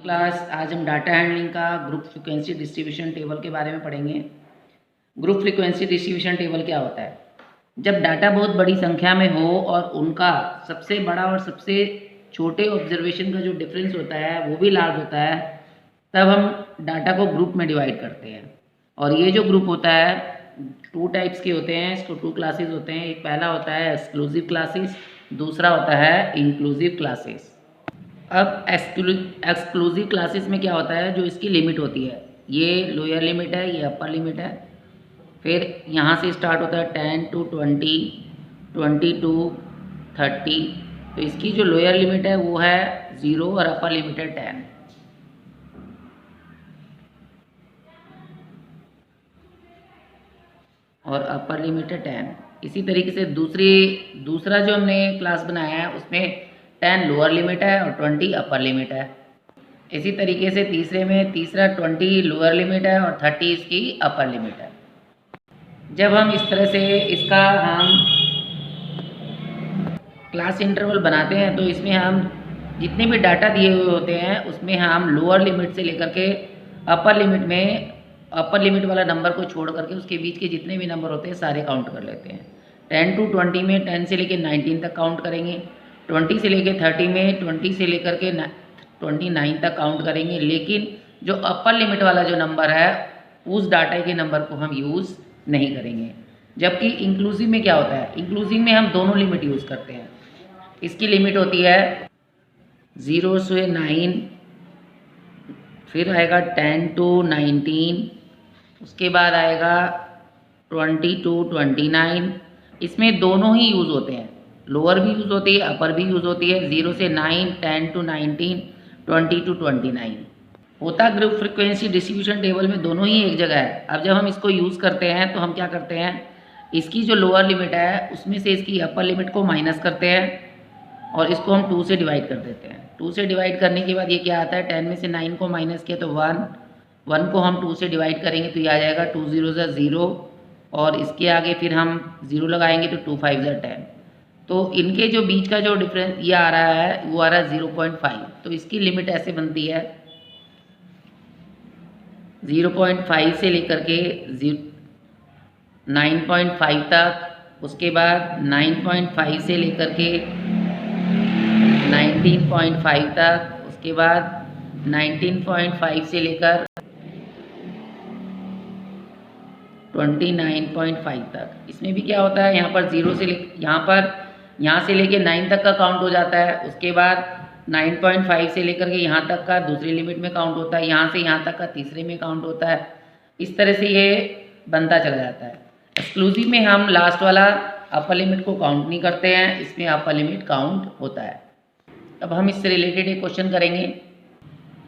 Class आज हम data handling का ग्रुप फ्रीक्वेंसी डिस्ट्रीब्यूशन टेबल के बारे में पढ़ेंगे। ग्रुप फ्रीक्वेंसी डिस्ट्रीब्यूशन टेबल क्या होता है? जब डाटा बहुत बड़ी संख्या में हो और उनका सबसे बड़ा और सबसे छोटे ऑब्जर्वेशन का जो डिफरेंस होता है वो भी लार्ज होता है, तब हम डाटा को ग्रुप में डिवाइड करते हैं। और ये जो ग्रुप होता है टू टाइप्स के होते हैं, इसको टू क्लासेस होते हैं। एक पहला होता है एक्सक्लूसिव क्लासेस, दूसरा होता है इंक्लूसिव क्लासेस। अब एक्सक्लूसिव क्लासेस में क्या होता है, जो इसकी लिमिट होती है, ये लोअर लिमिट है, ये अपर लिमिट है। फिर यहाँ से स्टार्ट होता है 10 to 20, 20 to 30। तो इसकी जो लोअर लिमिट है वो है 0 और अपर लिमिट है 10। और अपर लिमिट है 10। इसी तरीके से दूसरा जो हमने क्लास बनाया है उसमें 10 लोअर लिमिट है और 20 अपर लिमिट है। इसी तरीके से तीसरा 20 लोअर लिमिट है और 30 इसकी अपर लिमिट है। जब हम इस तरह से इसका हम क्लास इंटरवल बनाते हैं तो इसमें हम जितने भी डाटा दिए हुए होते हैं उसमें हम लोअर लिमिट से लेकर के अपर लिमिट वाला नंबर को छोड़ करके उसके बीच के जितने भी नंबर होते हैं सारे काउंट कर लेते हैं। 10 to 20 में 10 से लेकर 19 तक काउंट करेंगे, 20 से लेकर 30 में 20 से लेकर के 29 तक काउंट करेंगे। लेकिन जो अपर लिमिट वाला जो नंबर है उस डाटा के नंबर को हम यूज़ नहीं करेंगे। जबकि इंक्लूसिव में क्या होता है, इंक्लूसिव में हम दोनों लिमिट यूज़ करते हैं। इसकी लिमिट होती है 0 से 9, फिर आएगा 10 to 19, उसके बाद आएगा 20 to 29। इसमें दोनों ही यूज़ होते हैं, लोअर भी यूज़ होती है, अपर भी यूज़ होती है। 0 से 9, 10 to 19, 20 to 29 होता ग्रुप फ्रीक्वेंसी डिस्ट्रीब्यूशन टेबल में दोनों ही एक जगह है। अब जब हम इसको यूज़ करते हैं तो हम क्या करते हैं, इसकी जो लोअर लिमिट है उसमें से इसकी अपर लिमिट को माइनस करते हैं और इसको हम 2 से डिवाइड कर देते हैं। 2 से डिवाइड करने के बाद ये क्या आता है, 10 में से 9 को माइनस किया तो 1 को हम 2 से डिवाइड करेंगे तो ये आ जाएगा 2 0 0, और इसके आगे फिर हम 0 लगाएंगे तो 2 5 10। तो इनके जो बीच का जो डिफरेंस ये आ रहा है वो आ रहा है 0.5। तो इसकी लिमिट ऐसे बनती है 0.5 से लेकर के 9.5 तक, उसके बाद 9.5 से लेकर के 19.5 तक, उसके बाद 19.5 से लेकर 29.5 तक। इसमें भी क्या होता है, यहाँ पर 0 से यहाँ से लेके 9 तक का काउंट हो जाता है। उसके बाद 9.5 से लेकर के यहाँ तक का दूसरी लिमिट में काउंट होता है, यहाँ से यहाँ तक का तीसरे में काउंट होता है। इस तरह से ये बनता चला जाता है। एक्सक्लूसिव में हम लास्ट वाला अपर लिमिट को काउंट नहीं करते हैं, इसमें अपर लिमिट काउंट होता है। अब हम इससे रिलेटेड एक क्वेश्चन करेंगे।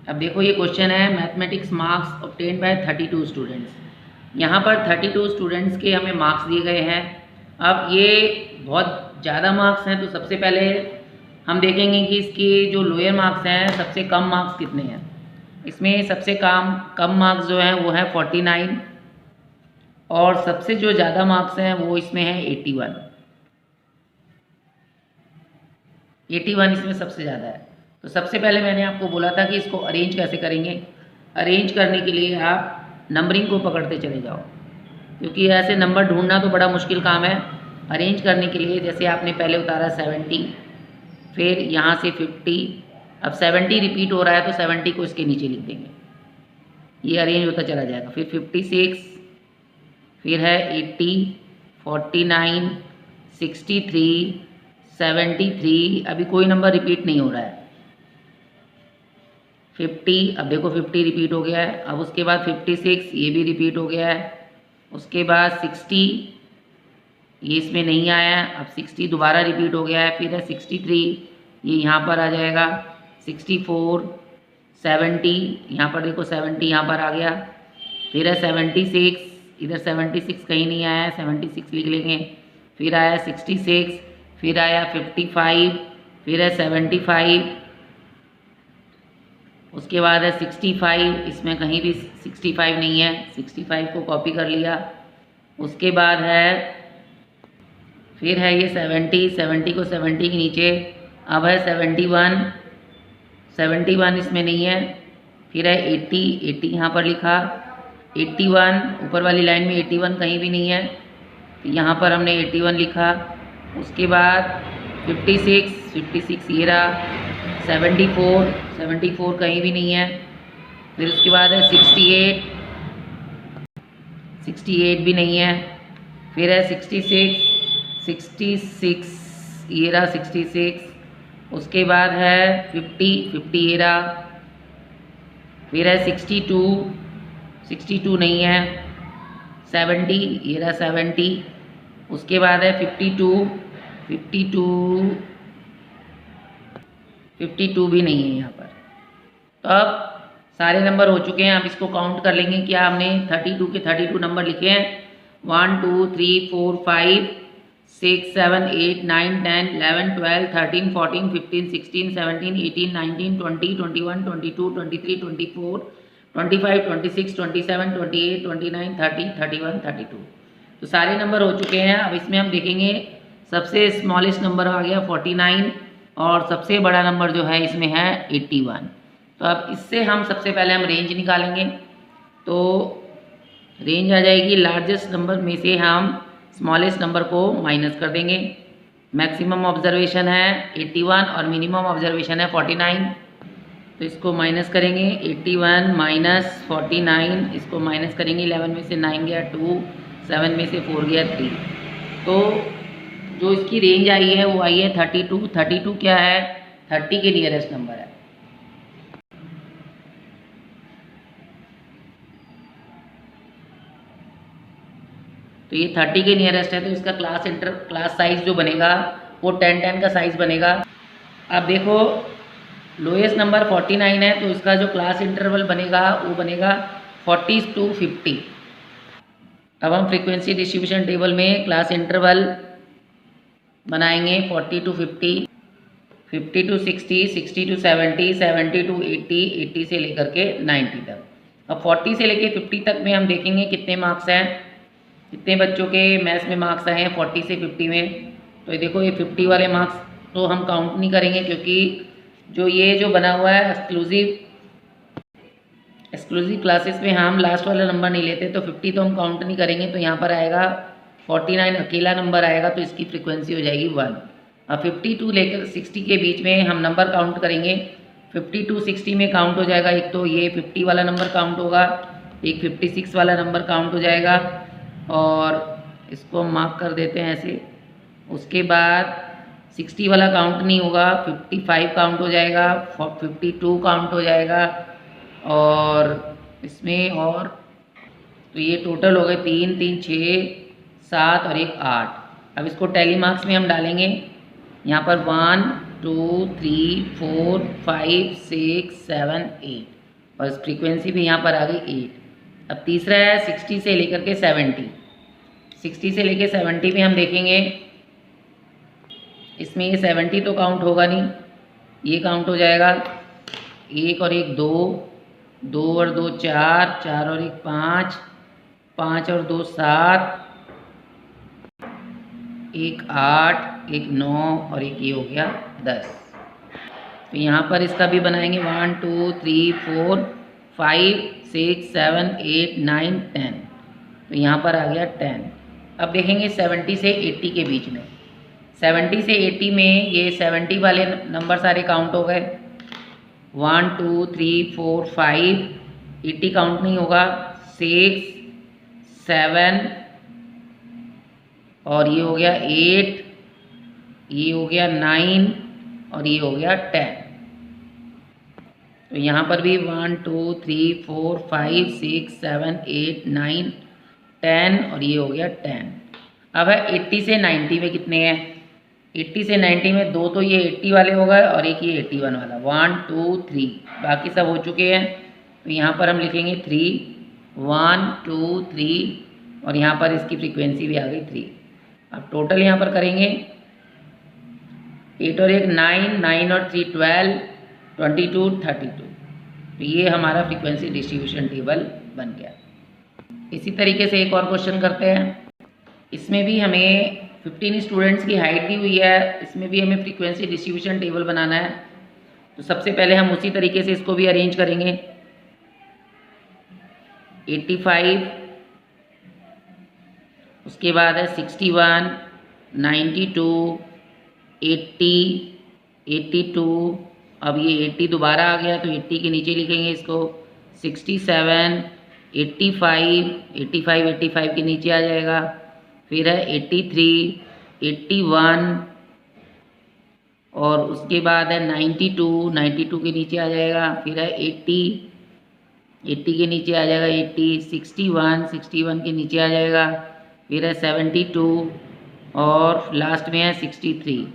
अब देखो ये क्वेश्चन है, mathematics marks obtained by 32 students. यहाँ पर 32 स्टूडेंट्स के हमें मार्क्स दिए गए हैं। अब ये बहुत ज़्यादा मार्क्स हैं, तो सबसे पहले हम देखेंगे कि इसके जो लोअर मार्क्स हैं सबसे कम मार्क्स कितने हैं। इसमें सबसे कम मार्क्स जो हैं वो है 49, और सबसे जो ज़्यादा मार्क्स हैं वो इसमें है 81। 81 इसमें सबसे ज़्यादा है। तो सबसे पहले मैंने आपको बोला था कि इसको अरेंज कैसे करेंगे। अरेंज करने के लिए आप नंबरिंग को पकड़ते चले जाओ, क्योंकि ऐसे नंबर ढूंढना तो बड़ा मुश्किल काम है। अरेंज करने के लिए जैसे आपने पहले उतारा 70, फिर यहाँ से 50, अब 70 रिपीट हो रहा है तो 70 को इसके नीचे लिख देंगे, ये अरेंज होता चला जाएगा। फिर 56, फिर है 80, 49, 63, 73, अभी कोई नंबर रिपीट नहीं हो रहा है। 50, अब देखो 50 रिपीट हो गया है। अब उसके बाद 56, ये भी रिपीट हो गया है। उसके बाद 60, ये इसमें नहीं आया है। अब 60 दोबारा रिपीट हो गया है। फिर है 63, ये यहाँ पर आ जाएगा। 64, 70, यहाँ पर देखो 70 यहाँ पर आ गया। फिर है 76, इधर 76 कहीं नहीं आया है, 76 लिख लेंगे। फिर आया 66, फिर आया 55, फिर है 75, उसके बाद है 65, इसमें कहीं भी 65 नहीं है, 65 को कॉपी कर लिया। उसके बाद है फिर है ये 70 को 70 के नीचे। अब है 71 इसमें नहीं है। फिर है 80, 80 यहाँ पर लिखा, 81 ऊपर वाली लाइन में 81 कहीं भी नहीं है, तो यहाँ पर हमने 81 लिखा। उसके बाद 56, 56 ये रहा, 74, 74 कहीं भी नहीं है। फिर उसके बाद है 68, 68 भी नहीं है। फिर है 66, 66 ये रहा 66। उसके बाद है 50, 50 ये रहा। फिर है 62, 62 नहीं है। 70 ये रहा 70। उसके बाद है 52, 52, 52 भी नहीं है यहाँ पर। तो अब सारे नंबर हो चुके हैं। अब इसको काउंट कर लेंगे। क्या हमने 32 के 32 नंबर लिखे हैं, 1 2 3 4 5 6 7 8 9 10 11 12 13 14 15 16 17 18 19 20 21 22 23 24 25 26 27 28 29 30 31 32। तो सारे नंबर हो चुके हैं। अब इसमें हम देखेंगे सबसे स्मॉलेस्ट नंबर आ गया 49 और सबसे बड़ा नंबर जो है इसमें है 81। तो अब इससे हम सबसे पहले हम रेंज निकालेंगे। तो रेंज आ जाएगी, लार्जेस्ट नंबर में से हम स्मॉलेस्ट नंबर को माइनस कर देंगे। मैक्सिमम ऑब्जर्वेशन है 81 और मिनिमम ऑब्जर्वेशन है 49। तो इसको माइनस करेंगे, 81 माइनस 49, इसको माइनस करेंगे। 11 में से 9 गया 2, 7 में से 4 गया 3। तो जो इसकी रेंज आई है वो आई है 32। 32 क्या है, 30 के नियरेस्ट नंबर है। तो ये 30 के नियरेस्ट है, तो इसका क्लास साइज जो बनेगा वो 10 10 का साइज बनेगा। अब देखो लोएस्ट नंबर 49 है, तो इसका जो क्लास इंटरवल बनेगा वो बनेगा 40 to 50। अब हम फ्रीक्वेंसी डिस्ट्रीब्यूशन टेबल में क्लास इंटरवल बनाएंगे 40 to 50, 50 to 60, 60 to 70, 70 to 80, 80 से लेकर के 90 तक। अब 40 से लेकर 50 तक में हम देखेंगे कितने मार्क्स हैं, कितने बच्चों के मैथ्स में मार्क्स आए हैं 40 से 50 में। तो ये देखो, ये 50 वाले मार्क्स तो हम काउंट नहीं करेंगे, क्योंकि जो ये जो बना हुआ है एक्सक्लूसिव क्लासेस में हम लास्ट वाला नंबर नहीं लेते, तो 50 तो हम काउंट नहीं करेंगे। तो यहाँ पर आएगा 49 अकेला नंबर आएगा, तो इसकी फ्रीक्वेंसी हो जाएगी 1। अब 50 to लेकर 60 के बीच में हम नंबर काउंट करेंगे। 50 to 60 में काउंट हो जाएगा, एक तो ये 50 वाला नंबर काउंट होगा, एक 56 वाला नंबर काउंट हो जाएगा, और इसको मार्क कर देते हैं ऐसे। उसके बाद 60 वाला काउंट नहीं होगा, 55 काउंट हो जाएगा, 52 काउंट हो जाएगा, और इसमें और तो ये टोटल हो गए 3 3 6 7 और 1 8। अब इसको टैली मार्क्स में हम डालेंगे। यहाँ पर 1 2 3 4 5 6 7 8 और फ्रीक्वेंसी भी यहाँ पर आ गई 8। अब तीसरा है 60 से लेकर के 70। 60 से लेकर 70 में हम देखेंगे, इसमें ये 70 तो काउंट होगा नहीं, ये काउंट हो जाएगा। 1 और 1 2, 2 और 2 4, 4 और 1 5, 5 और 2 7, 1 8, 1 9 और 1 ये हो गया 10। तो यहाँ पर इसका भी बनाएंगे 1 2 3 4 5 6 7 8 9 10। तो यहाँ पर आ गया 10। अब देखेंगे 70 से 80 के बीच में। 70 से 80 में ये 70 वाले नंबर सारे काउंट हो गए, 1 2 3 4 5, 80 काउंट नहीं होगा, 6 7 और ये हो गया 8, ये हो गया 9 और ये हो गया 10। तो यहाँ पर भी 1 2 3 4 5 6 7 8 9 10 और ये हो गया 10। अब है 80 से 90 में कितने हैं। 80 से 90 में 2 तो ये 80 वाले हो गए और एक ये 81 वाला, 1 2 3, बाकी सब हो चुके हैं। तो यहाँ पर हम लिखेंगे 3 1 2 3 और यहाँ पर इसकी फ्रीक्वेंसी भी आ गई 3। अब टोटल यहाँ पर करेंगे 8 और 1 9, 9 और 3 12, 22 32। तो ये हमारा फ्रीक्वेंसी डिस्ट्रीब्यूशन टेबल बन गया। इसी तरीके से एक और क्वेश्चन करते हैं। इसमें भी हमें 15 स्टूडेंट्स की हाइट दी हुई है, इसमें भी हमें फ्रीक्वेंसी डिस्ट्रीब्यूशन टेबल बनाना है। तो सबसे पहले हम उसी तरीके से इसको भी अरेंज करेंगे। 85, उसके बाद है 61, 92, 80, 82। अब ये 80 दोबारा आ गया तो 80 के नीचे लिखेंगे इसको। 67, 85, 85 के नीचे आ जाएगा। फिर है 83, 81 और उसके बाद है 92, 92 के नीचे आ जाएगा। फिर है 80, 80 के नीचे आ जाएगा 80, 61, 61 के नीचे आ जाएगा। फिर है 72 और लास्ट में है 63।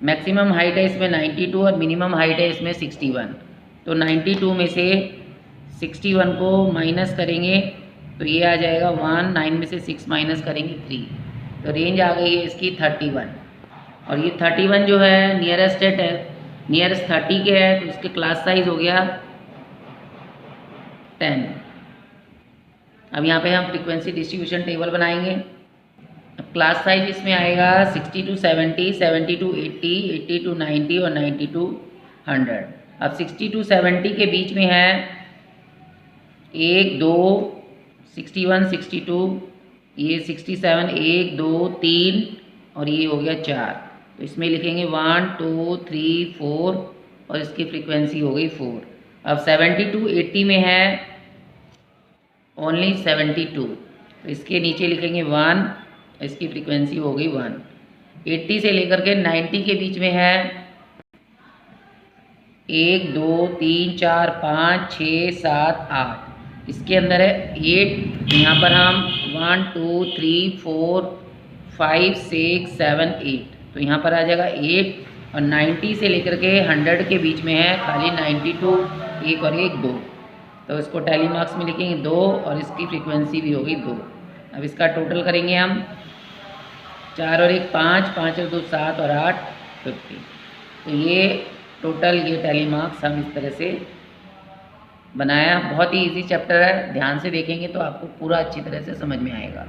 मैक्सिमम हाइट है इसमें 92 और मिनिमम हाइट है इसमें 61। तो 92 में से 61 को माइनस करेंगे तो ये आ जाएगा 1, 9 में से 6 माइनस करेंगे 3, तो रेंज आ गई है इसकी 31। और ये 31 जो है नियरेस्ट है, नियरेस्ट 30 के है तो इसके क्लास साइज हो गया 10। अब यहाँ पे हम फ्रीक्वेंसी डिस्ट्रीब्यूशन टेबल बनाएंगे। अब क्लास साइज इसमें आएगा 60 to 70, 70 to 80, 80 to 90 और 90 to 100। अब 60 to 70 के बीच में है 1, 2, 61, 62, ये 67, 1, 2, 3 और ये हो गया 4। तो इसमें लिखेंगे 1, 2, 3, 4 और इसकी फ्रीक्वेंसी हो गई 4। अब 70 to 80 में है ओनली 72, तो इसके नीचे लिखेंगे 1, इसकी फ्रीक्वेंसी हो गई 1। 80 से लेकर के 90 के बीच में है 1, 2, 3, 4, 5, 6, 7, 8। इसके अंदर है 8, यहाँ पर हम 1, 2, 3, 4, 5, 6, 7, 8, तो यहाँ पर आ जाएगा 8। और 90 से लेकर के 100 के बीच में है खाली 92, 1 और 1 2, तो इसको टैली मार्क्स में लिखेंगे 2 और इसकी फ्रीक्वेंसी भी होगी 2। अब इसका टोटल करेंगे हम 4 और 1 5, 5 और 2 7 और 8 50। तो ये टोटल ये टैली मार्क्स हम इस तरह से बनाया। बहुत ही इजी चैप्टर है, ध्यान से देखेंगे तो आपको पूरा अच्छी तरह से समझ में आएगा।